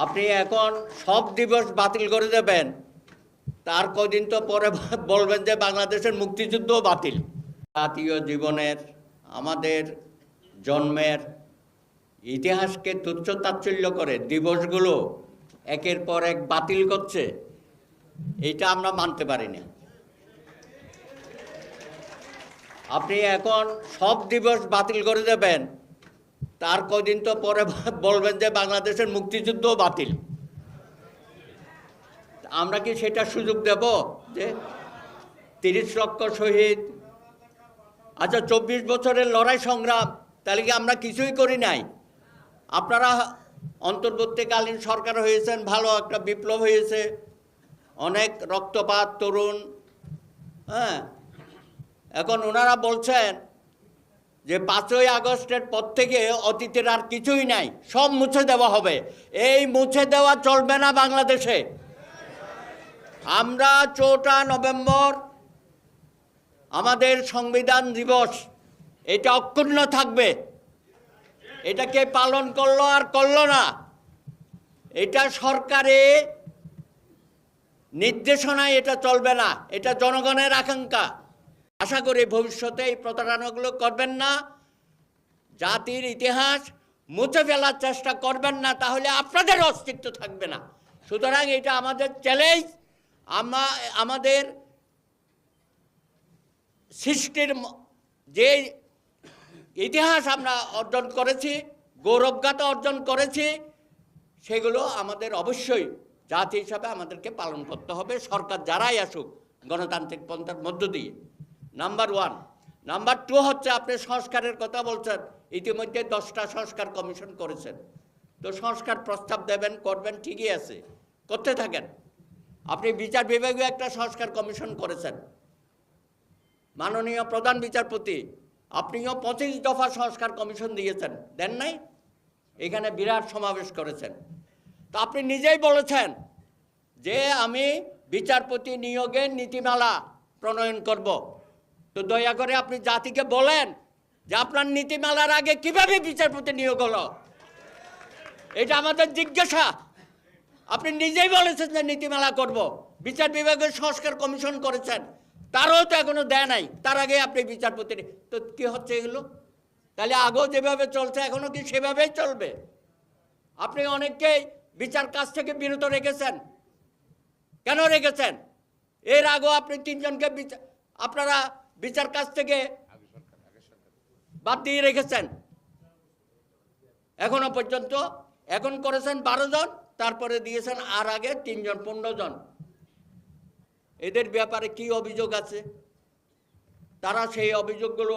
আপনি এখন সব দিবস বাতিল করে দেবেন, তার কদিন তো পরে বলবেন যে বাংলাদেশের মুক্তিযুদ্ধও বাতিল। জাতীয় জীবনের, আমাদের জন্মের ইতিহাসকে তুচ্ছ তাচ্ছিল্য করে দিবসগুলো একের পর এক বাতিল করছে, এটা আমরা মানতে পারি না। আপনি এখন সব দিবস বাতিল করে দেবেন, তার কদিন তো পরে বলবেন যে বাংলাদেশের মুক্তিযুদ্ধও বাতিল। আমরা কি সেটা সুযোগ দেব যে ৩০ লক্ষ শহীদ, আচ্ছা ২৪ বছরের লড়াই সংগ্রাম, তাহলে কি আমরা কিছুই করি নাই? আপনারা অন্তর্বর্তীকালীন সরকার হয়েছেন, ভালো একটা বিপ্লব হয়েছে, অনেক রক্তপাত, তরুণ, হ্যাঁ। এখন ওনারা বলছেন যে ৫ই আগস্টের পর থেকে অতীতের আর কিছুই নাই, সব মুছে দেওয়া হবে। এই মুছে দেওয়া চলবে না বাংলাদেশে। আমরা ৪টা নভেম্বর আমাদের সংবিধান দিবস, এটা অক্ষুণ্ণ থাকবে। এটাকে পালন করলো আর করলো না, এটা সরকারে নির্দেশনায় এটা চলবে না, এটা জনগণের আকাঙ্ক্ষা। আশা করি ভবিষ্যতে এই প্রতারণাগুলো করবেন না, জাতির ইতিহাস মুছে ফেলার চেষ্টা করবেন না, তাহলে আপনাদের অস্তিত্ব থাকবে না। সুতরাং এটা আমাদের চ্যালেঞ্জ। আমাদের সৃষ্টির যে ইতিহাস আমরা অর্জন করেছি, গৌরবগাথা অর্জন করেছি, সেগুলো আমাদের অবশ্যই জাতি হিসাবে আমাদেরকে পালন করতে হবে, সরকার যারাই আসুক গণতান্ত্রিক পন্থার মধ্য দিয়ে। নাম্বার 1। নাম্বার 2 হচ্ছে, আপনি সংস্কারের কথা বলছেন, ইতিমধ্যে 10টা সংস্কার কমিশন করেছেন। তো সংস্কার প্রস্তাব দেবেন, করবেন, ঠিকই আছে, করতে থাকেন। আপনি বিচার বিভাগীয় একটা সংস্কার কমিশন করেছেন, মাননীয় প্রধান বিচারপতি আপনিও 25 দফা সংস্কার কমিশন দিয়েছেন, দেন নাই? এখানে বিরাট সমাবেশ করেছেন। তো আপনি নিজেই বলেছেন যে আমি বিচারপতি নিয়োগের নীতিমালা প্রণয়ন করব। তো দয়া করে আপনি জাতিকে বলেন যে আপনার নীতিমালার আগে কিভাবে বিচারপতি নিয়োগ হলো, এটা আমাদের জিজ্ঞাসা। আপনি নিজেই বলেছেন যে নীতিমালা করব, বিচার বিভাগের সংস্কার কমিশন করেছেন, তারও তো এখনো দেয় নাই, তার আগে আপনি বিচারপতি। তো কি হচ্ছে এগুলো? তাহলে আগেও যেভাবে চলছে এখনো কি সেভাবেই চলবে? আপনি অনেককেই বিচার কাজ থেকে বিরত রেখেছেন, কেন রেখেছেন? এর আগেও আপনি 3 জনকে আপনারা বিচার কাজ থেকে বাদ দিয়ে রেখেছেন এখনো পর্যন্ত। এখন করেছেন 12 জন, তারপরে দিয়েছেন আর আগে 3 জন, 15 জন। এদের ব্যাপারে কি অভিযোগ আছে? তারা সেই অভিযোগগুলো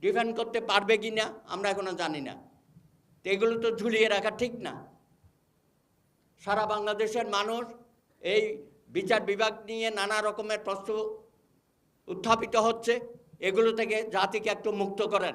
ডিফেন্ড করতে পারবে কি না আমরা এখনো জানি না। তো এগুলো তো ঝুলিয়ে রাখা ঠিক না। সারা বাংলাদেশের মানুষ এই বিচার বিভাগ নিয়ে নানা রকমের প্রশ্ন উত্থাপিত হচ্ছে, এগুলো থেকে জাতিকে একটু মুক্ত করেন।